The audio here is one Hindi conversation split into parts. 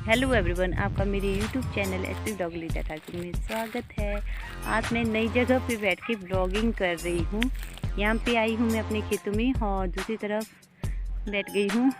हेलो एवरीवन, आपका मेरे YouTube channel SP blog leader Thakur में स्वागत है। आज मैं नई जगह पे बैठ के ब्लॉगिंग कर रही हूँ। यहाँ पे आई हूँ मैं अपने खेतों में और दूसरी तरफ बैठ गई हूँ।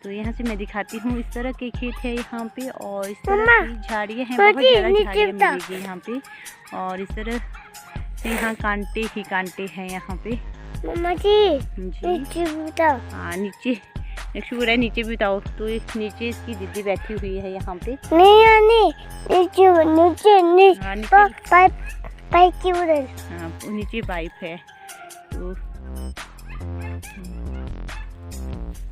तो यहाँ से मैं दिखाती हूँ, इस तरह के खेत है यहाँ पे और इस तरह की झाड़ियाँ हैं, बहुत ज़्यादा झाड़ियाँ मिलेगी यहाँ पे। और इस तरह से यहाँ कांटे ही कांटे हैं यहाँ पे। मम्मा जी हाँ नीचे नेक्स्ट पूरा नीचे भी बताओ। तो नीचे इसकी दीदी बैठी हुई है यहाँ पे। नीचे पाइप है। तो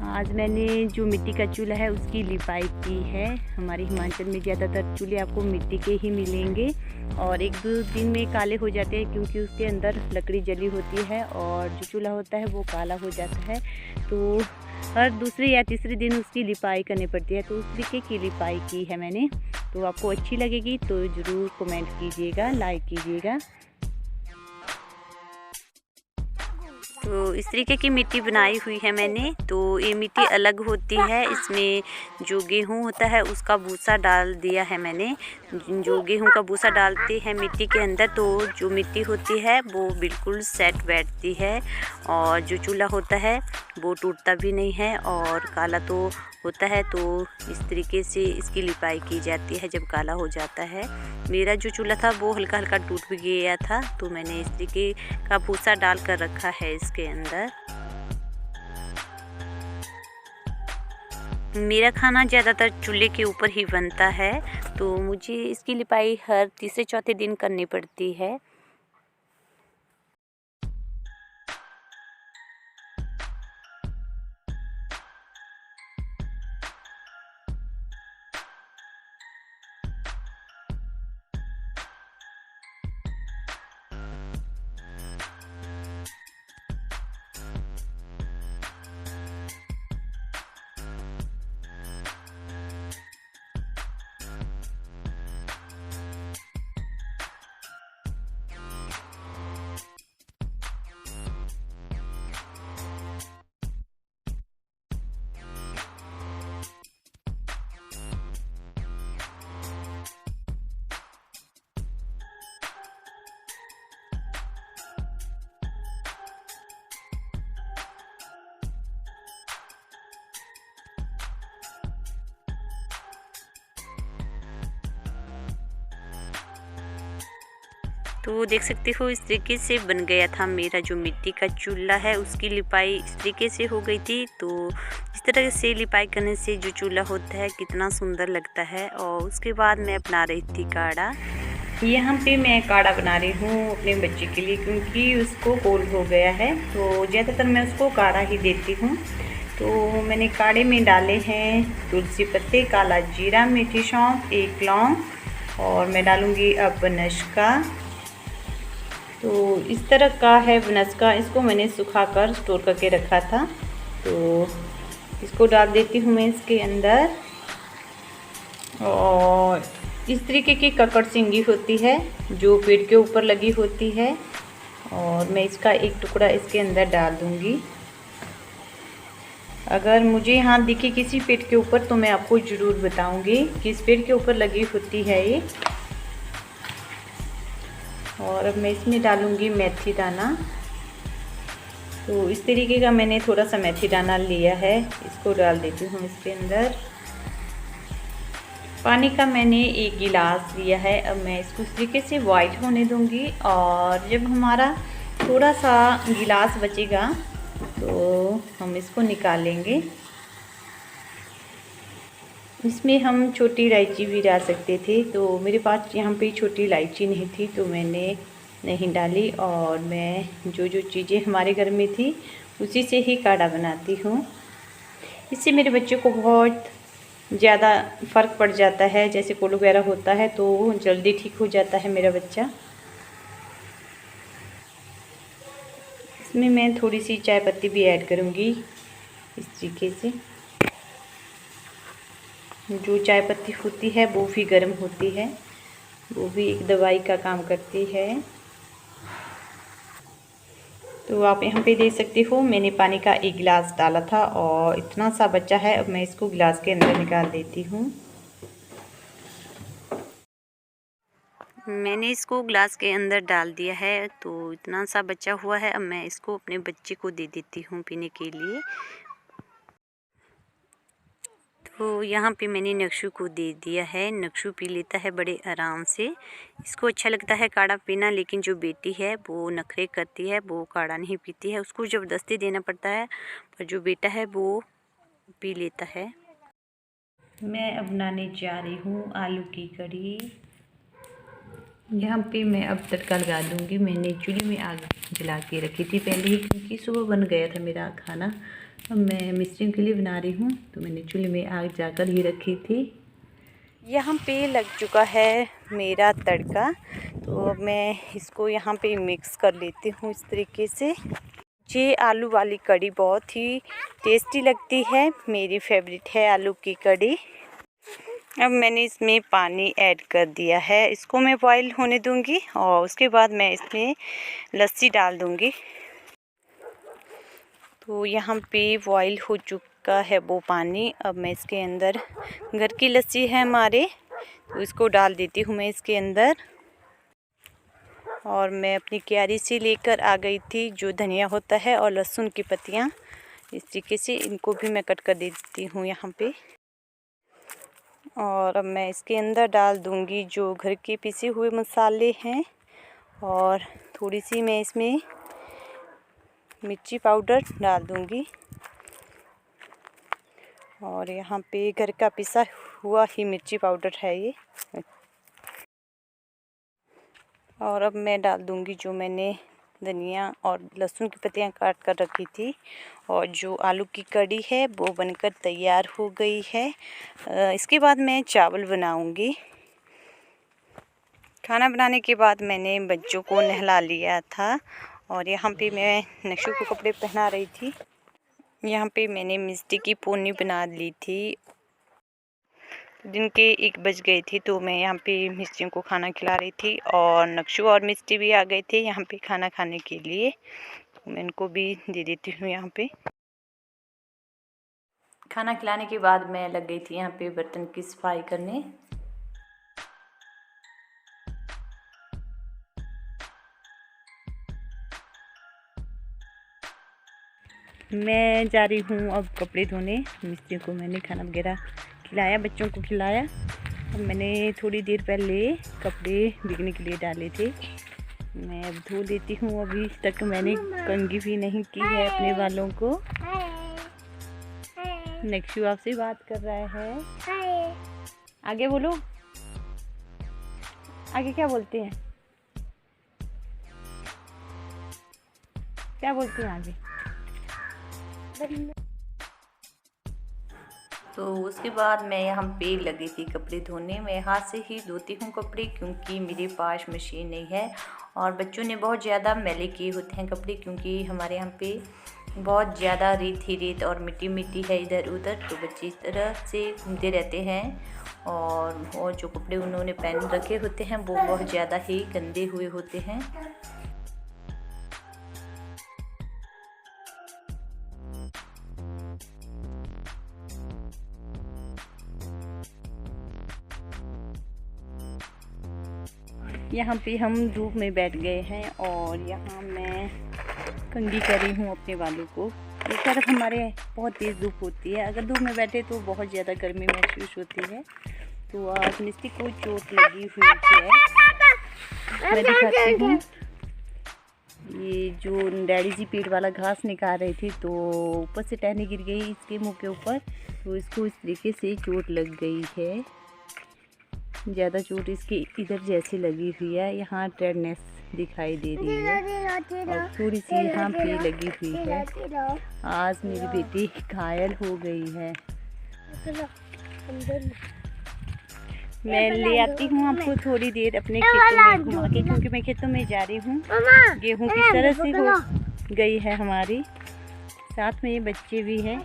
आज मैंने जो मिट्टी का चूल्हा है उसकी लिपाई की है। हमारे हिमाचल में ज़्यादातर चूल्हे आपको मिट्टी के ही मिलेंगे और एक दो दिन में काले हो जाते हैं क्योंकि उसके अंदर लकड़ी जली होती है और जो चूल्हा होता है वो काला हो जाता है। तो हर दूसरे या तीसरे दिन उसकी लिपाई करनी पड़ती है। तो उस तरीके की लिपाई की है मैंने। तो आपको अच्छी लगेगी तो ज़रूर कमेंट कीजिएगा, लाइक कीजिएगा। तो इस तरीके की मिट्टी बनाई हुई है मैंने। तो ये मिट्टी अलग होती है, इसमें जो गेहूं होता है उसका भूसा डाल दिया है मैंने। जो गेहूं का भूसा डालते हैं मिट्टी के अंदर तो जो मिट्टी होती है वो बिल्कुल सेट बैठती है और जो चूल्हा होता है वो टूटता भी नहीं है और काला तो होता है। तो इस तरीके से इसकी लिपाई की जाती है जब काला हो जाता है। मेरा जो चूल्हा था वो हल्का हल्का टूट भी गया था तो मैंने इस तरीके का भूसा डाल कर रखा है इसके अंदर। मेरा खाना ज़्यादातर चूल्हे के ऊपर ही बनता है तो मुझे इसकी लिपाई हर तीसरे चौथे दिन करनी पड़ती है। तो देख सकते हो इस तरीके से बन गया था मेरा जो मिट्टी का चूल्हा है। उसकी लिपाई इस तरीके से हो गई थी। तो इस तरह से लिपाई करने से जो चूल्हा होता है कितना सुंदर लगता है। और उसके बाद मैं बना रही थी काढ़ा। यहाँ पे मैं काढ़ा बना रही हूँ अपने बच्चे के लिए क्योंकि उसको कोल्ड हो गया है। तो ज़्यादातर मैं उसको काढ़ा ही देती हूँ। तो मैंने काढ़े में डाले हैं तुलसी पत्ते, काला जीरा, मीठी सौंफ, एक लौंग और मैं डालूँगी अब बनस्का। तो इस तरह का है बनस्का, इसको मैंने सुखाकर स्टोर करके रखा था। तो इसको डाल देती हूँ मैं इसके अंदर। और इस तरीके की ककड़ सिंगी होती है जो पेड़ के ऊपर लगी होती है और मैं इसका एक टुकड़ा इसके अंदर डाल दूँगी। अगर मुझे यहाँ दिखे किसी पेड़ के ऊपर तो मैं आपको ज़रूर बताऊँगी किस पेड़ के ऊपर लगी होती है ये। और अब मैं इसमें डालूँगी मेथी दाना। तो इस तरीके का मैंने थोड़ा सा मेथी दाना लिया है, इसको डाल देती हूँ इसके अंदर। पानी का मैंने एक गिलास लिया है। अब मैं इसको इस तरीके से वाइट होने दूँगी और जब हमारा थोड़ा सा गिलास बचेगा तो हम इसको निकालेंगे। इसमें हम छोटी इलायची भी डाल सकते थे। तो मेरे पास यहाँ पे छोटी इलायची नहीं थी तो मैंने नहीं डाली और मैं जो जो चीज़ें हमारे घर में थी उसी से ही काढ़ा बनाती हूँ। इससे मेरे बच्चे को बहुत ज़्यादा फ़र्क पड़ जाता है, जैसे कोल्ड वगैरह होता है तो जल्दी ठीक हो जाता है मेरा बच्चा। इसमें मैं थोड़ी सी चाय पत्ती भी ऐड करूँगी इस तरीके से। जो चाय पत्ती होती है वो भी गर्म होती है, वो भी एक दवाई का काम करती है। तो आप यहाँ पे देख सकते हो मैंने पानी का एक गिलास डाला था और इतना सा बचा है। अब मैं इसको गिलास के अंदर निकाल देती हूँ। मैंने इसको ग्लास के अंदर डाल दिया है, तो इतना सा बचा हुआ है। अब मैं इसको अपने बच्चे को दे देती हूँ पीने के लिए। तो यहाँ पे मैंने नक्शु को दे दिया है। नक्शु पी लेता है बड़े आराम से। इसको अच्छा लगता है काढ़ा पीना, लेकिन जो बेटी है वो नखरे करती है, वो काढ़ा नहीं पीती है, उसको ज़बरदस्ती देना पड़ता है। पर जो बेटा है वो पी लेता है। मैं अब बनाने जा रही हूँ आलू की कढ़ी। यहाँ पे मैं अब तड़का लगा दूँगी। मैंने चूल्हे में आग जला के रखी थी पहले ही, क्योंकि सुबह बन गया था मेरा खाना। अब मैं मिस्त्रियों के लिए बना रही हूँ, तो मैंने चूल्हे में आग जाकर ही रखी थी। यहाँ पे लग चुका है मेरा तड़का, तो अब मैं इसको यहाँ पे मिक्स कर लेती हूँ इस तरीके से। ये आलू वाली कढ़ी बहुत ही टेस्टी लगती है, मेरी फेवरेट है आलू की कढ़ी। अब मैंने इसमें पानी ऐड कर दिया है, इसको मैं बॉईल होने दूंगी और उसके बाद मैं इसमें लस्सी डाल दूंगी। तो यहाँ पे बॉईल हो चुका है वो पानी। अब मैं इसके अंदर, घर की लस्सी है हमारे, तो इसको डाल देती हूँ मैं इसके अंदर। और मैं अपनी क्यारी से लेकर आ गई थी जो धनिया होता है और लहसुन की पत्तियाँ, इस तरीके से इनको भी मैं कट कर देती हूँ यहाँ पे। और अब मैं इसके अंदर डाल दूँगी जो घर के पिसे हुए मसाले हैं, और थोड़ी सी मैं इसमें मिर्ची पाउडर डाल दूँगी। और यहाँ पे घर का पिसा हुआ ही मिर्ची पाउडर है ये। और अब मैं डाल दूँगी जो मैंने धनिया और लहसुन की पत्तियाँ काट कर रखी थी। और जो आलू की कढ़ी है वो बनकर तैयार हो गई है। इसके बाद मैं चावल बनाऊँगी। खाना बनाने के बाद मैंने बच्चों को नहला लिया था, और यहाँ पे मैं नक्शु को कपड़े पहना रही थी। यहाँ पे मैंने मिष्टी की पूनी बना ली थी। दिन के 1 बज गए थे, तो मैं यहाँ पे मिस्टियों को खाना खिला रही थी, और नक्शु और मिस्टी भी आ गए थे यहाँ पे खाना खाने के लिए, तो मैं इनको भी दे देती हूँ। यहाँ पे खाना खिलाने के बाद मैं लग गई थी यहाँ पे बर्तन की सफाई करने। मैं जा रही हूँ अब कपड़े धोने। मिस्त्री को मैंने खाना वगैरह खिलाया, बच्चों को खिलाया। अब मैंने थोड़ी देर पहले कपड़े भीगने के लिए डाले थे, मैं अब धो देती हूँ। अभी तक मैंने कंघी भी नहीं की है अपने बालों को। नक्शु आपसे बात कर रहा है। आगे बोलो, आगे क्या बोलते हैं, क्या बोलते हैं आगे? तो उसके बाद मैं यहाँ पे लगी थी कपड़े धोने। मैं हाथ से ही धोती हूँ कपड़े, क्योंकि मेरे पास मशीन नहीं है। और बच्चों ने बहुत ज़्यादा मैले किए होते हैं कपड़े, क्योंकि हमारे यहाँ पे बहुत ज़्यादा रेत ही रेत और मिट्टी मिट्टी है इधर उधर, तो बच्चे इस तरह से घूमते रहते हैं। और जो कपड़े उन्होंने पहन रखे होते हैं वो बहुत ज़्यादा ही गंदे हुए होते हैं। यहाँ पे हम धूप में बैठ गए हैं, और यहाँ मैं कंघी कर रही हूँ अपने बालों को। एक तरफ हमारे बहुत तेज़ धूप होती है, अगर धूप में बैठे तो बहुत ज़्यादा गर्मी महसूस होती है। तो आज मिस्टी को चोट लगी हुई है, मैं दिखाती हूँ। ये जो डैडी जी पेड़ वाला घास निकाल रही थी, तो ऊपर से टहनी गिर गई इसके मुँह के ऊपर, तो इसको इस तरीके से चोट लग गई है। ज़्यादा चोट इसकी इधर जैसी लगी हुई है, यहाँ रेडनेस दिखाई दे रही है, और थोड़ी सी यहाँ पे लगी हुई है। आज मेरी बेटी घायल हो गई है। मैं ले आती हूँ आपको थोड़ी देर अपने खेतों में घुमा के, क्योंकि मैं खेतों में जा रही हूँ। गेहूँ किस तरह से हो गई है हमारी, साथ में ये बच्चे भी हैं।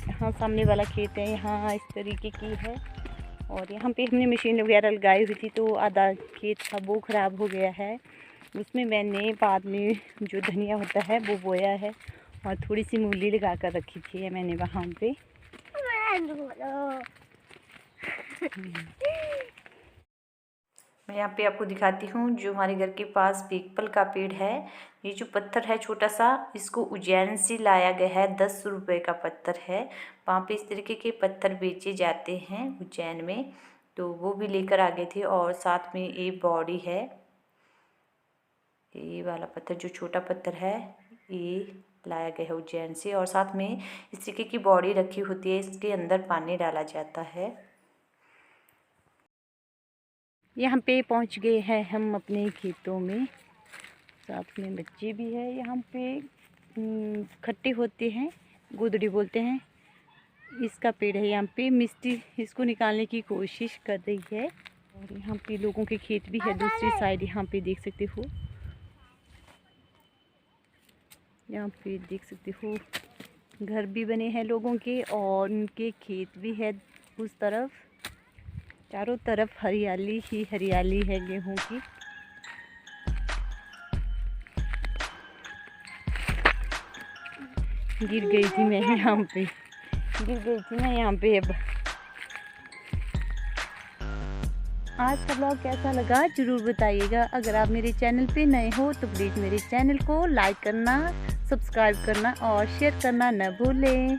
यहाँ सामने वाला खेत है, यहाँ इस तरीके की है। और यहाँ पे हमने मशीन वगैरह लगाई हुई थी, तो आधा खेत था वो ख़राब हो गया है। उसमें मैंने बाद में जो धनिया होता है वो बोया है, और थोड़ी सी मूली लगा कर रखी थी मैंने वहाँ पे। मैं यहाँ पे आपको दिखाती हूँ जो हमारे घर के पास पीपल का पेड़ है। ये जो पत्थर है छोटा सा, इसको उज्जैन से लाया गया है। 10 रुपये का पत्थर है। वहाँ पे इस तरीके के पत्थर बेचे जाते हैं उज्जैन में, तो वो भी लेकर आ गए थे। और साथ में ये बॉडी है, ये वाला पत्थर जो छोटा पत्थर है ये लाया गया है उज्जैन से। और साथ में इस तरीके की बॉडी रखी होती है, इसके अंदर पानी डाला जाता है। यहाँ पे पहुँच गए हैं हम अपने खेतों में, साथ में बच्चे भी है। यहाँ पे खट्टे होते हैं, गुदड़ी बोलते हैं, इसका पेड़ है। यहाँ पे मिट्टी इसको निकालने की कोशिश कर रही है। और यहाँ पे लोगों के खेत भी है दूसरी साइड, यहाँ पे देख सकते हो। यहाँ पे देख सकते हो घर भी बने हैं लोगों के और उनके खेत भी है उस तरफ। चारों तरफ हरियाली ही हरियाली है गेहूं की। गिर गई थी मैं यहाँ पे, अब आज का ब्लॉग कैसा लगा ज़रूर बताइएगा। अगर आप मेरे चैनल पे नए हो तो प्लीज़ मेरे चैनल को लाइक करना, सब्सक्राइब करना और शेयर करना न भूलें।